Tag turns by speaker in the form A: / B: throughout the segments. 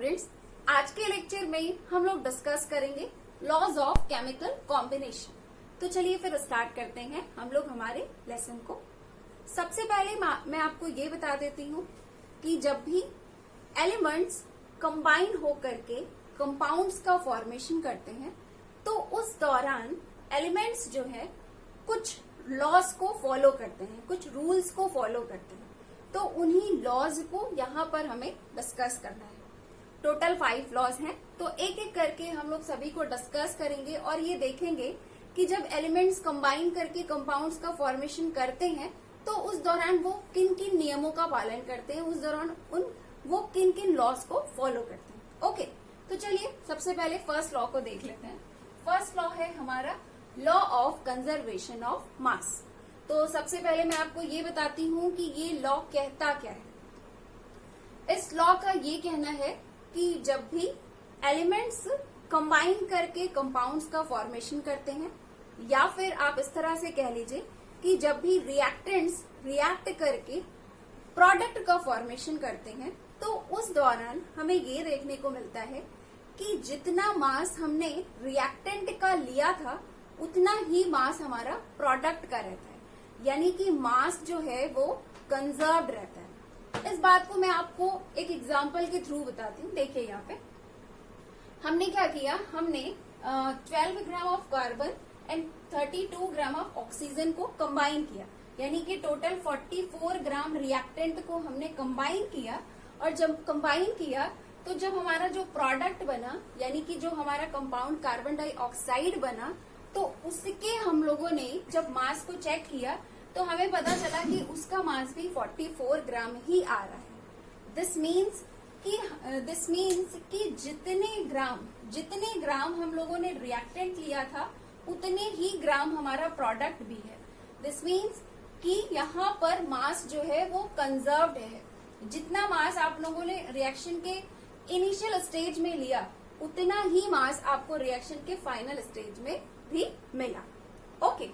A: Students, आज के lecture में हम लोग डिस्कस करेंगे लॉज ऑफ केमिकल कॉम्बिनेशन। तो चलिए फिर स्टार्ट करते हैं हम लोग हमारे लेसन को। सबसे पहले मैं आपको ये बता देती हूँ कि जब भी एलिमेंट्स कंबाइन होकर के कंपाउंड्स का फॉर्मेशन करते हैं तो उस दौरान एलिमेंट्स जो है कुछ लॉज को फॉलो करते हैं, कुछ रूल्स को फॉलो करते हैं। तो उन्हीं लॉज को यहाँ पर हमें डिस्कस करना है। टोटल 5 लॉज हैं, तो एक एक करके हम लोग सभी को डिस्कस करेंगे और ये देखेंगे कि जब एलिमेंट्स कंबाइन करके कंपाउंड्स का फॉर्मेशन करते हैं तो उस दौरान वो किन किन नियमों का पालन करते हैं, उस दौरान वो किन किन लॉज को फॉलो करते हैं। ओके, तो चलिए सबसे पहले फर्स्ट लॉ को देख लेते हैं। फर्स्ट लॉ है हमारा law of conservation of mass. तो सबसे पहले मैं आपको ये बताती हूँ कि ये लॉ कहता क्या है। इस लॉ का ये कहना है कि जब भी एलिमेंट्स कंबाइन करके कंपाउंड्स का फॉर्मेशन करते हैं, या फिर आप इस तरह से कह लीजिए कि जब भी रिएक्टेंट्स रिएक्ट करके प्रोडक्ट का फॉर्मेशन करते हैं, तो उस दौरान हमें ये देखने को मिलता है कि जितना मास हमने रिएक्टेंट का लिया था उतना ही मास हमारा प्रोडक्ट का रहता है, यानी कि मास जो है वो कंजर्व्ड रहता है। इस बात को मैं आपको एक एग्जांपल के थ्रू बताती हूँ। देखिए यहाँ पे हमने क्या किया, हमने 12 gram of carbon and 32 gram of oxygen को कंबाइन किया, यानी कि टोटल 44 ग्राम रिएक्टेंट को हमने कंबाइन किया। और जब कंबाइन किया तो जब हमारा जो प्रोडक्ट बना, यानी कि जो हमारा कंपाउंड कार्बन डाइऑक्साइड बना, तो उसके हम लोगों ने जब मास को चेक किया तो हमें पता चला कि उसका मास भी 44 ग्राम ही आ रहा है। दिस मीन्स कि जितने ग्राम हम लोगों ने रिएक्टेंट लिया था उतने ही ग्राम हमारा प्रोडक्ट भी है। दिस मीन्स कि यहाँ पर मास जो है वो कंजर्व्ड है। जितना मास आप लोगों ने रिएक्शन के इनिशियल स्टेज में लिया उतना ही मास आपको रिएक्शन के फाइनल स्टेज में भी मिला। ओके,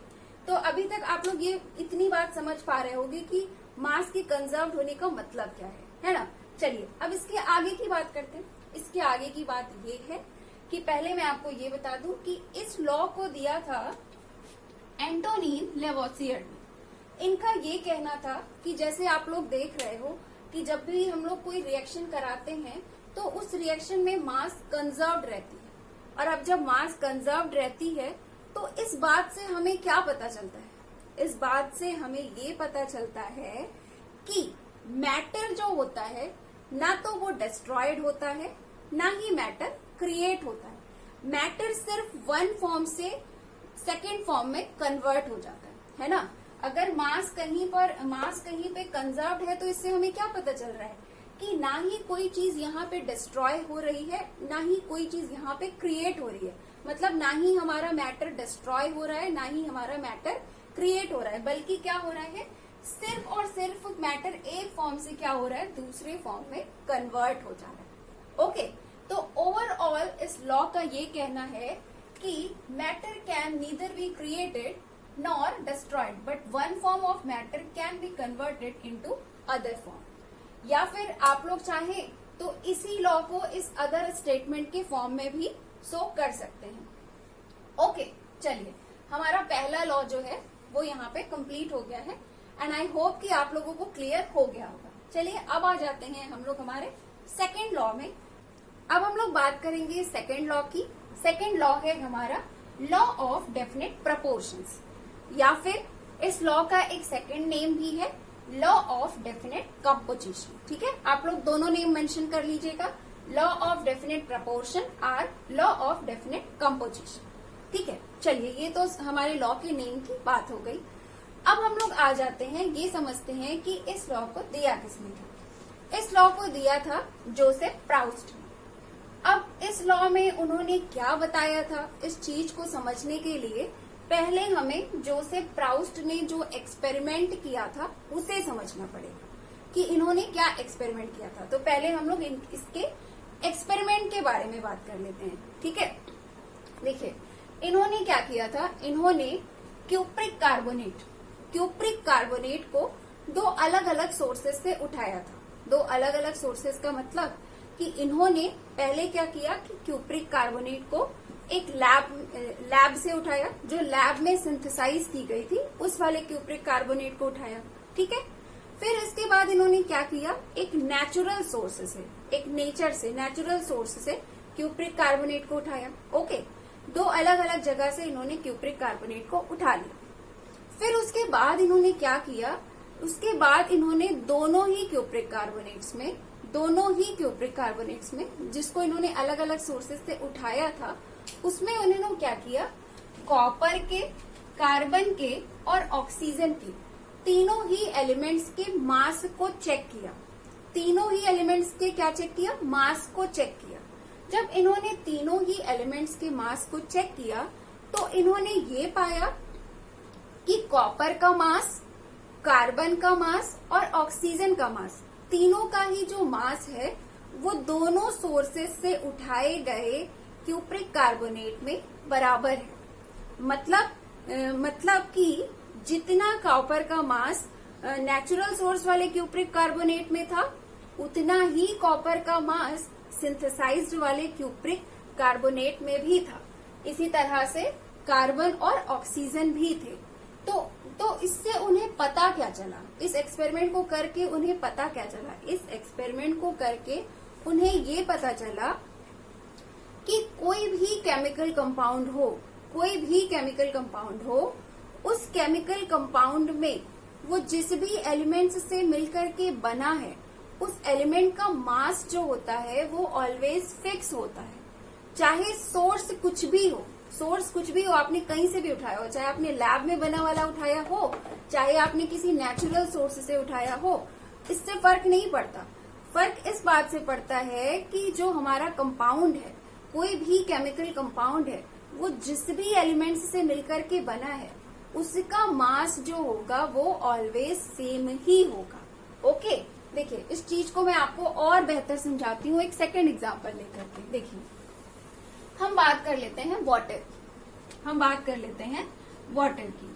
A: तो अभी तक आप लोग ये इतनी बात समझ पा रहे होंगे कि मास के कंजर्व्ड होने का मतलब क्या है ना। चलिए अब इसके आगे की बात करते हैं। इसके आगे की बात ये है कि पहले मैं आपको ये बता दूं कि इस लॉ को दिया था एंटोनीन लेवोसियर ने। इनका ये कहना था कि जैसे आप लोग देख रहे हो कि जब भी हम लोग कोई रिएक्शन कराते हैं तो उस रिएक्शन में मास कंजर्व्ड रहती है। और अब जब मास कंजर्व्ड रहती है तो इस बात से हमें क्या पता चलता है? इस बात से हमें ये पता चलता है कि मैटर जो होता है ना तो वो डिस्ट्रॉयड होता है, ना ही मैटर क्रिएट होता है। मैटर सिर्फ वन फॉर्म से सेकेंड फॉर्म में कन्वर्ट हो जाता है ना। अगर मास कहीं पे कंजर्व्ड है तो इससे हमें क्या पता चल रहा है कि ना ही कोई चीज यहाँ पे डिस्ट्रॉय हो रही है, ना ही कोई चीज यहाँ पे क्रिएट हो रही है। मतलब ना ही हमारा मैटर डिस्ट्रॉय हो रहा है, ना ही हमारा मैटर क्रिएट हो रहा है, बल्कि क्या हो रहा है, सिर्फ और सिर्फ मैटर एक फॉर्म से क्या हो रहा है, दूसरे फॉर्म में कन्वर्ट हो जा रहा है। ओके, तो ओवरऑल इस लॉ का ये कहना है कि matter can neither be created nor destroyed, but one form of matter can be converted into other form. या फिर आप लोग चाहें तो इसी लॉ को इस अदर स्टेटमेंट के फॉर्म में भी शो कर सकते हैं। ओके, चलिए हमारा पहला लॉ जो है वो यहाँ पे कंप्लीट हो गया है एंड आई होप कि आप लोगों को क्लियर हो गया होगा। चलिए अब आ जाते हैं हम लोग हमारे सेकेंड लॉ में। अब हम लोग बात करेंगे सेकेंड लॉ की। सेकेंड लॉ है हमारा लॉ ऑफ डेफिनेट प्रपोर्शंस, या फिर इस लॉ का एक सेकेंड नेम भी है लॉ ऑफ डेफिनेट कंपोजिशन। ठीक है, आप लोग दोनों नेम मेंशन कर लीजिएगा, लॉ ऑफ डेफिनेट प्रपोर्शन और लॉ ऑफ डेफिनेट कंपोजिशन। ठीक है, चलिए ये तो हमारे लॉ के नेम की बात हो गई। अब हम लोग आ जाते हैं, ये समझते हैं कि इस लॉ को दिया किसने था। इस लॉ को दिया था जोसेफ प्राउस्ट ने। अब इस लॉ में उन्होंने क्या बताया था, इस चीज को समझने के लिए पहले हमें जोसेफ प्राउस्ट ने जो एक्सपेरिमेंट किया था उसे समझना पड़ेगा कि इन्होंने क्या एक्सपेरिमेंट किया था। तो पहले हम लोग इसके एक्सपेरिमेंट के बारे में बात कर लेते हैं। ठीक है, देखिए इन्होंने क्या किया था, इन्होंने क्यूप्रिक कार्बोनेट को 2 अलग अलग सोर्सेज से उठाया था। 2 अलग अलग सोर्सेज का मतलब कि इन्होंने पहले क्या किया कि क्यूप्रिक कार्बोनेट को एक लैब से उठाया, जो लैब में सिंथेसाइज की गई थी उस वाले क्यूप्रिक कार्बोनेट को उठाया, ठीक है। फिर इसके बाद इन्होंने क्या किया, एक नेचुरल सोर्स से, एक नेचर से, नेचुरल सोर्स से क्यूप्रिक कार्बोनेट को उठाया। ओके, दो अलग अलग जगह से इन्होंने क्यूप्रिक कार्बोनेट को उठा लिया। फिर उसके बाद इन्होंने क्या किया, उसके बाद इन्होंने दोनों ही क्यूप्रिक कार्बोनेट्स में जिसको इन्होंने अलग अलग सोर्सेज से उठाया था, उसमें उन्होंने क्या किया, कॉपर के, कार्बन के और ऑक्सीजन के तीनों ही एलिमेंट्स के मास को चेक किया। तीनों ही एलिमेंट्स के क्या चेक किया, मास को चेक किया। जब इन्होंने तीनों ही एलिमेंट्स के मास को चेक किया तो इन्होंने ये पाया कि कॉपर का मास, कार्बन का मास और ऑक्सीजन का मास, तीनों का ही जो मास है वो दोनों सोर्सेस से उठाए गए क्यूप्रिक कार्बोनेट में बराबर है। मतलब कि जितना कॉपर का मास नेचुरल सोर्स वाले क्यूप्रिक कार्बोनेट में था, उतना ही कॉपर का मास सिंथेसाइज्ड वाले क्यूप्रिक कार्बोनेट में भी था। इसी तरह से कार्बन और ऑक्सीजन भी थे। तो इससे उन्हें पता क्या चला, इस एक्सपेरिमेंट को करके उन्हें पता क्या चला, इस एक्सपेरिमेंट को करके उन्हें ये पता चला कि कोई भी केमिकल कंपाउंड हो, उस केमिकल कंपाउंड में वो जिस भी एलिमेंट्स से मिलकर के बना है, उस एलिमेंट का मास जो होता है वो ऑलवेज फिक्स होता है। चाहे सोर्स कुछ भी हो, आपने कहीं से भी उठाया हो, चाहे आपने लैब में बना वाला उठाया हो, चाहे आपने किसी नेचुरल सोर्स से उठाया हो, इससे फर्क नहीं पड़ता। फर्क इस बात से पड़ता है कि जो हमारा कंपाउंड है, कोई भी केमिकल कंपाउंड है, वो जिस भी एलिमेंट्स से मिलकर के बना है, उसका मास जो होगा वो ऑलवेज सेम ही होगा। ओके, देखिए इस चीज को मैं आपको और बेहतर समझाती हूँ एक सेकंड एग्जांपल लेकर के। देखिए, हम बात कर लेते हैं वाटर की।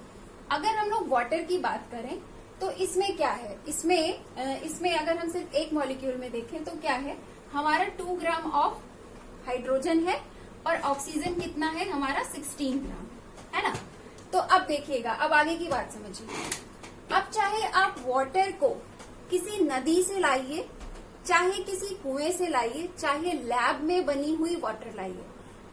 A: अगर हम लोग वाटर की बात करें तो इसमें क्या है, इसमें अगर हम सिर्फ एक मॉलिक्यूल में देखें तो क्या है, हमारा 2 ग्राम ऑफ हाइड्रोजन है और ऑक्सीजन कितना है हमारा 16 ग्राम, है ना। तो अब देखिएगा, अब आगे की बात समझिए। अब चाहे आप वाटर को किसी नदी से लाइए, चाहे किसी कुएं से लाइए, चाहे लैब में बनी हुई वाटर लाइए,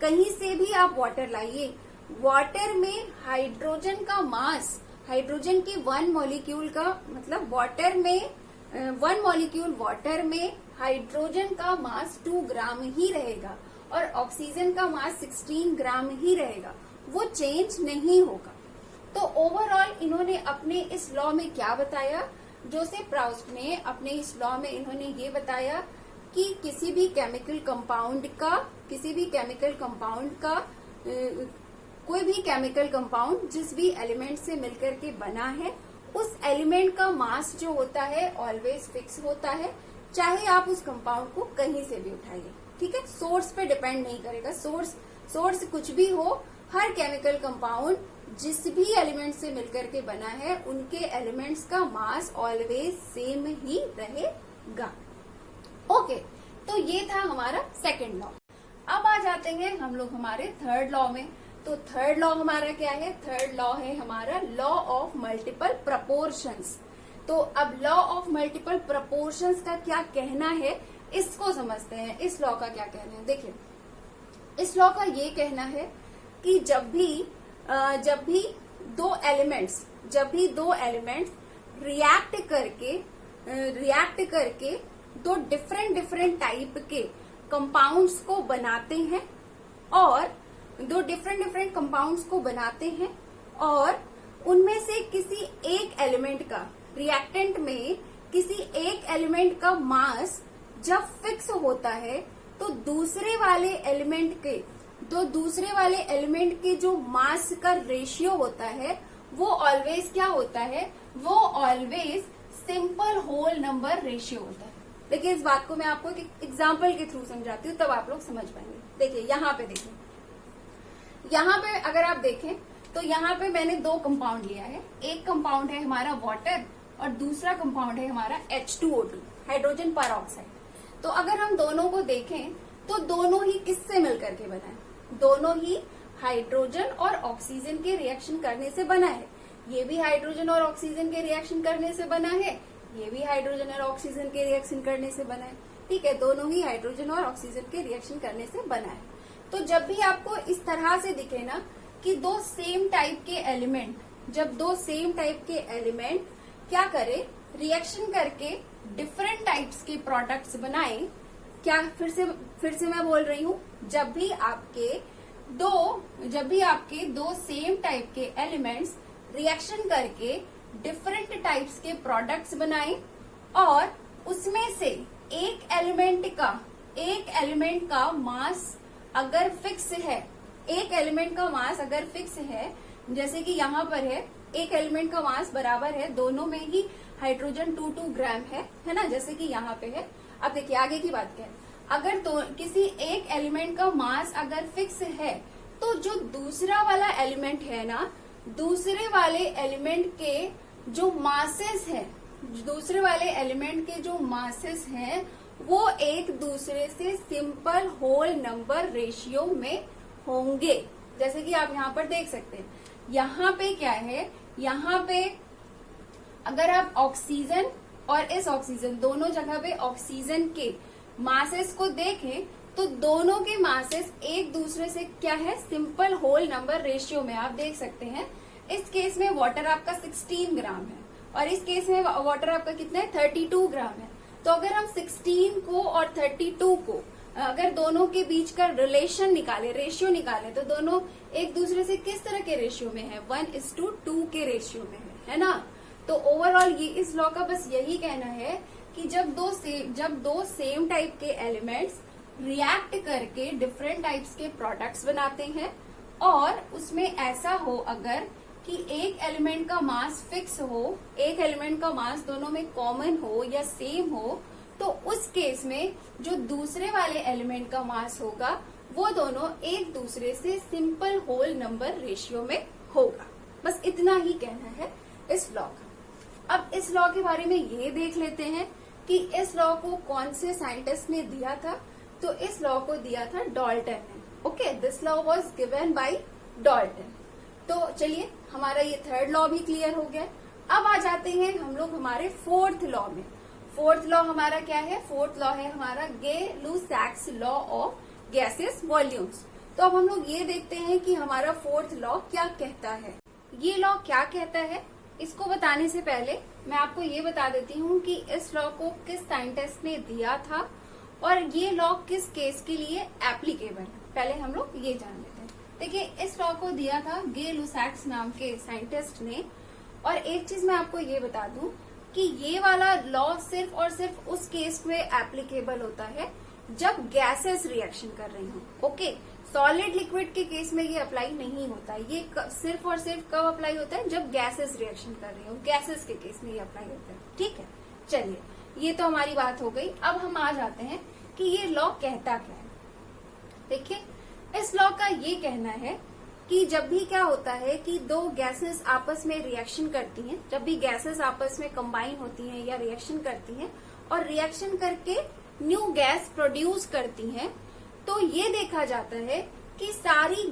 A: कहीं से भी आप वाटर लाइए, वाटर में हाइड्रोजन का मास, हाइड्रोजन की 1 मॉलिक्यूल का मतलब वाटर में 1 मॉलिक्यूल वाटर में हाइड्रोजन का मास 2 ग्राम ही रहेगा और ऑक्सीजन का मास 16 ग्राम ही रहेगा, वो चेंज नहीं होगा। तो ओवरऑल इन्होंने अपने इस लॉ में क्या बताया, जोसेफ प्राउस्ट ने अपने इस लॉ में इन्होंने ये बताया कि किसी भी केमिकल कंपाउंड का कोई भी केमिकल कंपाउंड जिस भी एलिमेंट से मिलकर के बना है, उस एलिमेंट का मास जो होता है ऑलवेज फिक्स होता है, चाहे आप उस कंपाउंड को कहीं से भी उठाइए, ठीक है। सोर्स पे डिपेंड नहीं करेगा, सोर्स कुछ भी हो, हर केमिकल कंपाउंड जिस भी एलिमेंट से मिलकर के बना है, उनके एलिमेंट्स का मास ऑलवेज सेम ही रहेगा। ओके, तो ये था हमारा सेकंड लॉ। अब आ जाते हैं हम लोग हमारे थर्ड लॉ में। तो थर्ड लॉ हमारा क्या है, थर्ड लॉ है हमारा लॉ ऑफ मल्टीपल प्रपोर्शंस। तो अब लॉ ऑफ मल्टीपल प्रपोर्शंस का क्या कहना है, इसको समझते हैं। इस लॉ का क्या कहना है, देखिए इस लॉ का ये कहना है कि जब भी दो एलिमेंट्स रिएक्ट करके दो डिफरेंट टाइप के कंपाउंड्स को बनाते हैं और उनमें से किसी एक एलिमेंट का, रिएक्टेंट में किसी एक एलिमेंट का मास जब फिक्स होता है तो दूसरे वाले एलिमेंट के जो मास का रेशियो होता है वो ऑलवेज क्या होता है, वो always simple whole number ratio होता है। देखिए इस बात को मैं आपको एक एग्जाम्पल के थ्रू समझाती हूँ, तब आप लोग समझ पाएंगे। देखिए यहाँ पे अगर आप देखें तो यहाँ पे मैंने 2 कंपाउंड लिया है। एक कंपाउंड है हमारा वाटर और दूसरा कंपाउंड है हमारा H2O2, हाइड्रोजन पर ऑक्साइड। तो अगर हम दोनों को देखें तो दोनों ही किससे मिलकर के बना है? दोनों ही हाइड्रोजन और ऑक्सीजन के रिएक्शन करने से बना है। ये भी हाइड्रोजन और ऑक्सीजन के रिएक्शन करने से बना है, ये भी हाइड्रोजन और ऑक्सीजन के रिएक्शन करने से बना है। ठीक है, दोनों ही हाइड्रोजन और ऑक्सीजन के रिएक्शन करने से बना है। तो जब भी आपको इस तरह से दिखे ना कि दो सेम टाइप के एलिमेंट, जब दो सेम टाइप के एलिमेंट क्या करे, रिएक्शन करके डिफरेंट टाइप्स के प्रोडक्ट्स बनाए, क्या फिर से मैं बोल रही हूँ, जब भी आपके दो सेम टाइप के एलिमेंट्स रिएक्शन करके डिफरेंट टाइप्स के प्रोडक्ट्स बनाए और उसमें से एक एलिमेंट का मास अगर फिक्स है, एक एलिमेंट का मास अगर फिक्स है, जैसे कि यहाँ पर है, एक एलिमेंट का मास बराबर है, दोनों में ही हाइड्रोजन 2 ग्राम है ना, जैसे कि यहाँ पे है। अब देखिए आगे की बात क्या है, अगर तो किसी एक एलिमेंट का मास अगर फिक्स है तो जो दूसरा वाला एलिमेंट है ना, दूसरे वाले एलिमेंट के जो मासेस है, दूसरे वाले एलिमेंट के जो मासेस हैं वो एक दूसरे से सिंपल होल नंबर रेशियो में होंगे। जैसे कि आप यहाँ पर देख सकते हैं, यहाँ पे क्या है, यहाँ पे अगर आप ऑक्सीजन और इस ऑक्सीजन दोनों जगह पे ऑक्सीजन के मासेस को देखें तो दोनों के मासेस एक दूसरे से क्या है, सिंपल होल नंबर रेशियो में। आप देख सकते हैं इस केस में वाटर आपका 16 ग्राम है और इस केस में वाटर आपका कितना है, 32 ग्राम है। तो अगर हम 16 को और 32 को अगर दोनों के बीच का रिलेशन निकाले, रेशियो निकाले, तो दोनों एक दूसरे से किस तरह के रेशियो में है, 1:2 के रेशियो में है ना। तो ओवरऑल ये इस लॉ का बस यही कहना है कि जब दो सेम टाइप के एलिमेंट्स रिएक्ट करके डिफरेंट टाइप्स के प्रोडक्ट्स बनाते हैं और उसमें ऐसा हो अगर कि एक एलिमेंट का मास फिक्स हो, एक एलिमेंट का मास दोनों में कॉमन हो या सेम हो, तो उस केस में जो दूसरे वाले एलिमेंट का मास होगा वो दोनों एक दूसरे से सिंपल होल नंबर रेशियो में होगा। बस इतना ही कहना है इस लॉ का। अब इस लॉ के बारे में ये देख लेते हैं कि इस लॉ को कौन से साइंटिस्ट ने दिया था। तो इस लॉ को दिया था डाल्टन ने। Okay, this law was given by Dalton. तो चलिए हमारा ये थर्ड लॉ भी क्लियर हो गया। अब आ जाते हैं हम लोग हमारे फोर्थ लॉ में। फोर्थ लॉ हमारा क्या है, फोर्थ लॉ है हमारा गे-लुसाक्स लॉ ऑफ गैसेस वॉल्यूम्स। तो अब हम लोग ये देखते हैं कि हमारा फोर्थ लॉ क्या कहता है। ये लॉ क्या कहता है, इसको बताने से पहले मैं आपको ये बता देती हूँ कि इस लॉ को किस साइंटिस्ट ने दिया था और ये लॉ किस केस के लिए एप्लीकेबल है। पहले हम लोग ये जान लेते हैं। देखिए, इस लॉ को दिया था गे-लुसाक्स नाम के साइंटिस्ट ने। और एक चीज मैं आपको ये बता दूं कि ये वाला लॉ सिर्फ और सिर्फ उस केस में एप्लीकेबल होता है जब गैसेस रिएक्शन कर रही हो। ओके, सॉलिड लिक्विड के केस में ये अप्लाई नहीं होता। ये सिर्फ और सिर्फ कब अप्लाई होता है, जब गैसेस रिएक्शन कर रही हो। गैसेस के केस में ये अप्लाई होता है। ठीक है, चलिए ये तो हमारी बात हो गई। अब हम आ जाते हैं कि ये लॉ कहता क्या है। देखिए, इस लॉ का ये कहना है कि जब भी क्या होता है कि दो गैसेस आपस में रिएक्शन करती हैं, जब भी गैसेस आपस में कंबाइन होती हैं या रिएक्शन करती हैं और रिएक्शन करके न्यू गैस प्रोड्यूस करती हैं, तो ये देखा जाता है कि सारी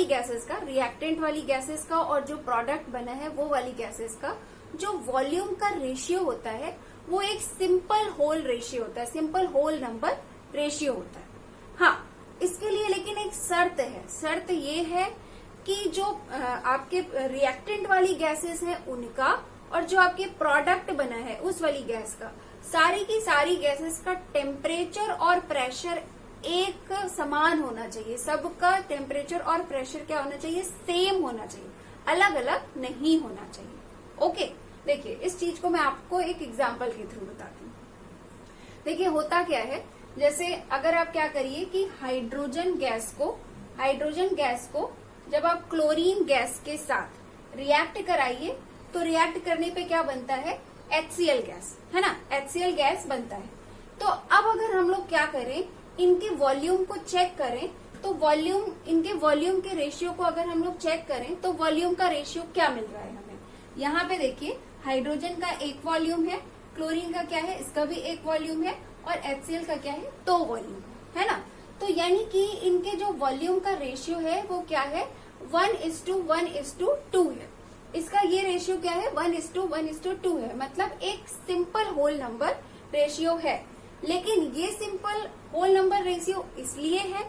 A: गैसेस का रिएक्टेंट वाली गैसेस का और जो प्रोडक्ट बना है वो वाली गैसेस का जो वॉल्यूम का रेशियो होता है वो एक सिंपल होल रेशियो होता है, सिंपल होल नंबर रेशियो होता है। हाँ, इसके लिए लेकिन एक शर्त है। शर्त ये है कि जो आपके रिएक्टेंट वाली गैसेस हैं उनका और जो आपके प्रोडक्ट बना है उस वाली गैस का, सारी की सारी गैसेस का टेम्परेचर और प्रेशर एक समान होना चाहिए। सबका टेम्परेचर और प्रेशर क्या होना चाहिए, सेम होना चाहिए, अलग अलग नहीं होना चाहिए। ओके, देखिए इस चीज को मैं आपको एक एग्जांपल के थ्रू बताती हूँ। देखिए होता क्या है, जैसे अगर आप क्या करिए कि हाइड्रोजन गैस को जब आप क्लोरीन गैस के साथ रिएक्ट कराइए तो रिएक्ट करने पे क्या बनता है, HCl गैस, है ना, HCl गैस बनता है। तो अब अगर हम लोग क्या करें, इनके वॉल्यूम को चेक करें तो इनके वॉल्यूम के रेशियो को अगर हम लोग चेक करें तो वॉल्यूम का रेशियो क्या मिल रहा है हमें। यहाँ पे देखिए हाइड्रोजन का एक वॉल्यूम है, क्लोरीन का क्या है, इसका भी एक वॉल्यूम है और HCl का क्या है, 2 वॉल्यूम है ना। तो यानी कि इनके जो वॉल्यूम का रेशियो है वो क्या है, 1:1:2 है। इसका ये रेशियो क्या है, 1:1:2 है, मतलब एक सिंपल होल नंबर रेशियो है। लेकिन ये सिंपल होल नंबर रेशियो इसलिए है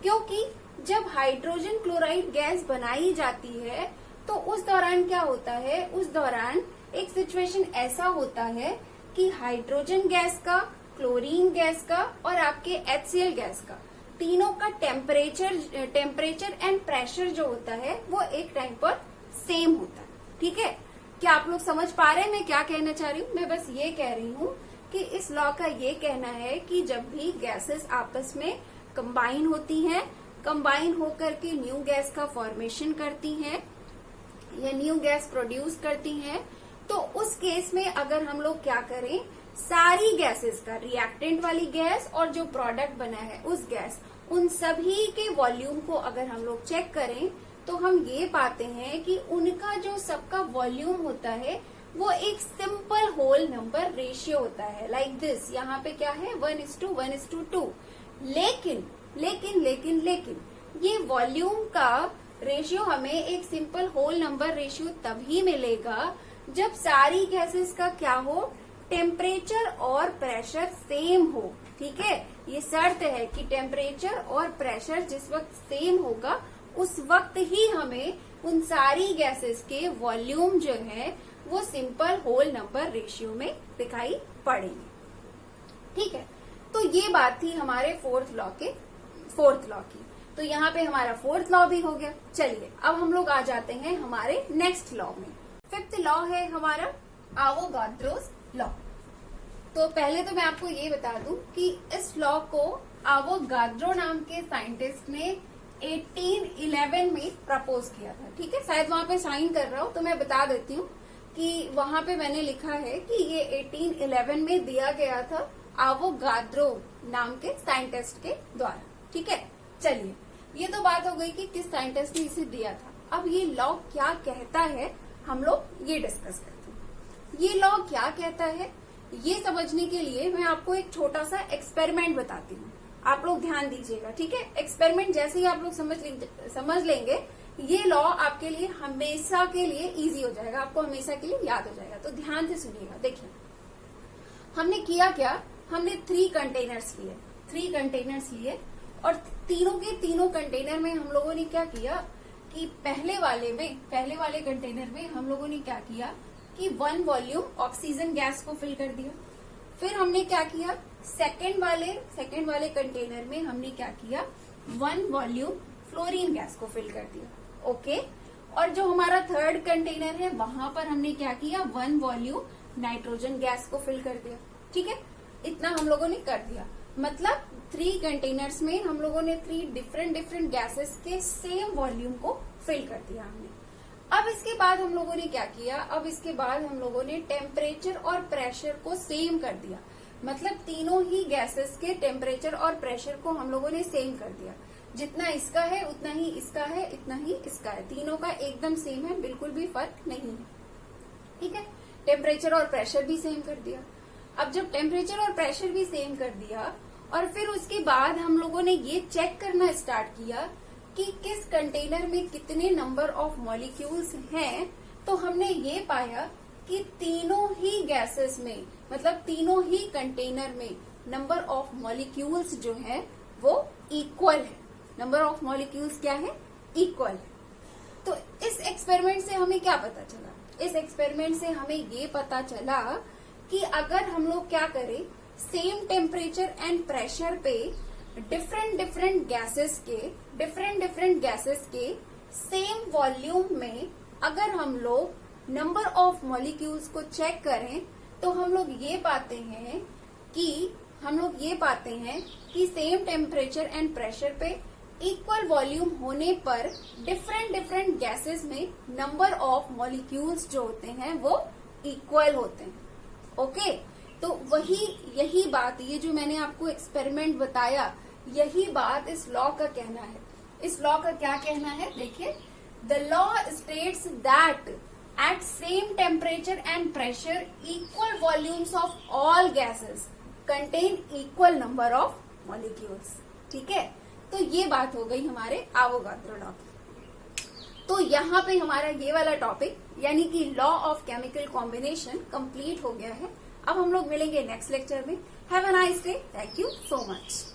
A: क्योंकि जब हाइड्रोजन क्लोराइड गैस बनाई जाती है तो उस दौरान क्या होता है, उस दौरान एक सिचुएशन ऐसा होता है कि हाइड्रोजन गैस का, क्लोरीन गैस का और आपके HCl गैस का तीनों का टेम्परेचर एंड प्रेशर जो होता है वो एक टाइम पर सेम होता है। ठीक है, क्या आप लोग समझ पा रहे हैं मैं क्या कहना चाह रही हूँ? मैं बस ये कह रही हूँ कि इस लॉ का ये कहना है कि जब भी गैसेस आपस में कंबाइन होती हैं, कंबाइन होकर के न्यू गैस का फॉर्मेशन करती हैं या न्यू गैस प्रोड्यूस करती हैं, तो उस केस में अगर हम लोग क्या करें, सारी गैसेस का, रिएक्टेंट वाली गैस और जो प्रोडक्ट बना है उस गैस, उन सभी के वॉल्यूम को अगर हम लोग चेक करें तो हम ये पाते हैं कि उनका जो सबका वॉल्यूम होता है वो एक सिंपल होल नंबर रेशियो होता है, लाइक दिस। यहाँ पे क्या है, 1:1:2। लेकिन ये वॉल्यूम का रेशियो हमें एक सिंपल होल नंबर रेशियो तभी मिलेगा जब सारी गैसेस का क्या हो, टेम्परेचर और प्रेशर सेम हो। ठीक है, ये शर्त है कि टेम्परेचर और प्रेशर जिस वक्त सेम होगा उस वक्त ही हमें उन सारी गैसेस के वॉल्यूम जो है वो सिंपल होल नंबर रेशियो में दिखाई पड़ेंगे। ठीक है, तो ये बात थी हमारे फोर्थ लॉ की। तो यहाँ पे हमारा फोर्थ लॉ भी हो गया। चलिए अब हम लोग आ जाते हैं हमारे नेक्स्ट लॉ में। फिफ्थ लॉ है हमारा एवोगाड्रोस लॉ। तो पहले तो मैं आपको ये बता दूं कि इस लॉ को एवोगाड्रो नाम के साइंटिस्ट ने 1811 में प्रपोज किया था। ठीक है, शायद वहां पे साइन कर रहा हूं तो मैं बता देती हूँ कि वहां पे मैंने लिखा है कि ये 1811 में दिया गया था एवोगाड्रो नाम के साइंटिस्ट के द्वारा। ठीक है, चलिए ये तो बात हो गई कि किस साइंटिस्ट ने इसे दिया था। अब ये लॉ क्या कहता है हम लोग ये डिस्कस करते हैं। ये लॉ क्या कहता है ये समझने के लिए मैं आपको एक छोटा सा एक्सपेरिमेंट बताती हूँ। आप लोग ध्यान दीजिएगा। ठीक है, एक्सपेरिमेंट जैसे ही आप लोग समझ लेंगे ये लॉ आपके लिए हमेशा के लिए इजी हो जाएगा, आपको हमेशा के लिए याद हो जाएगा। तो ध्यान से सुनिएगा। देखिए हमने किया क्या, हमने 3 कंटेनर्स लिए और तीनों के तीनों कंटेनर में हम लोगों ने क्या किया कि पहले वाले कंटेनर में हम लोगों ने क्या किया कि 1 वॉल्यूम ऑक्सीजन गैस को फिल कर दिया। फिर हमने क्या किया, सेकंड वाले कंटेनर में हमने क्या किया, 1 वॉल्यूम फ्लोरीन गैस को फिल कर दिया। ओके, और जो हमारा थर्ड कंटेनर है वहां पर हमने क्या किया, 1 वॉल्यूम नाइट्रोजन गैस को फिल कर दिया। ठीक है, इतना हम लोगों ने कर दिया। मतलब 3 कंटेनर्स में हम लोगों ने 3 डिफरेंट गैसेस के सेम वॉल्यूम को फिल कर दिया हमने। अब इसके बाद हम लोगों ने क्या किया, अब इसके बाद हम लोगों ने टेम्परेचर और प्रेशर को सेम कर दिया। मतलब तीनों ही गैसेस के टेम्परेचर और प्रेशर को हम लोगों ने सेम कर दिया। जितना इसका है उतना ही इसका है, इतना ही इसका है, तीनों का एकदम सेम है, बिल्कुल भी फर्क नहीं है। ठीक है, टेम्परेचर और प्रेशर भी सेम कर दिया। अब जब टेम्परेचर और प्रेशर भी सेम कर दिया और फिर उसके बाद हम लोगों ने ये चेक करना स्टार्ट किया कि किस कंटेनर में कितने नंबर ऑफ मॉलिक्यूल्स हैं, तो हमने ये पाया कि तीनों ही गैसेस में, मतलब तीनों ही कंटेनर में नंबर ऑफ मॉलिक्यूल्स जो है वो इक्वल है। नंबर ऑफ मॉलिक्यूल्स क्या है, इक्वल है। तो इस एक्सपेरिमेंट से हमें क्या पता चला, इस एक्सपेरिमेंट से हमें ये पता चला कि अगर हम लोग क्या करें, सेम टेम्परेचर एंड प्रेशर पे डिफरेंट गैसेस के सेम वॉल्यूम में अगर हम लोग नंबर ऑफ मॉलिक्यूल्स को चेक करें तो हम लोग ये पाते हैं कि सेम टेम्परेचर एंड प्रेशर पे इक्वल वॉल्यूम होने पर डिफरेंट गैसेस में नंबर ऑफ मॉलिक्यूल्स जो होते हैं वो इक्वल होते हैं। ओके, तो यही बात, ये जो मैंने आपको एक्सपेरिमेंट बताया, यही बात इस लॉ का कहना है। इस लॉ का क्या कहना है, देखिए, the law states that at same temperature and pressure equal volumes of all gases contain equal number of molecules. ठीक है, तो ये बात हो गई हमारे एवोगाड्रो लॉ की। तो यहाँ पे हमारा ये वाला टॉपिक यानी कि law of chemical combination complete हो गया है। अब हम लोग मिलेंगे नेक्स्ट लेक्चर में। Have a nice day, thank you so much.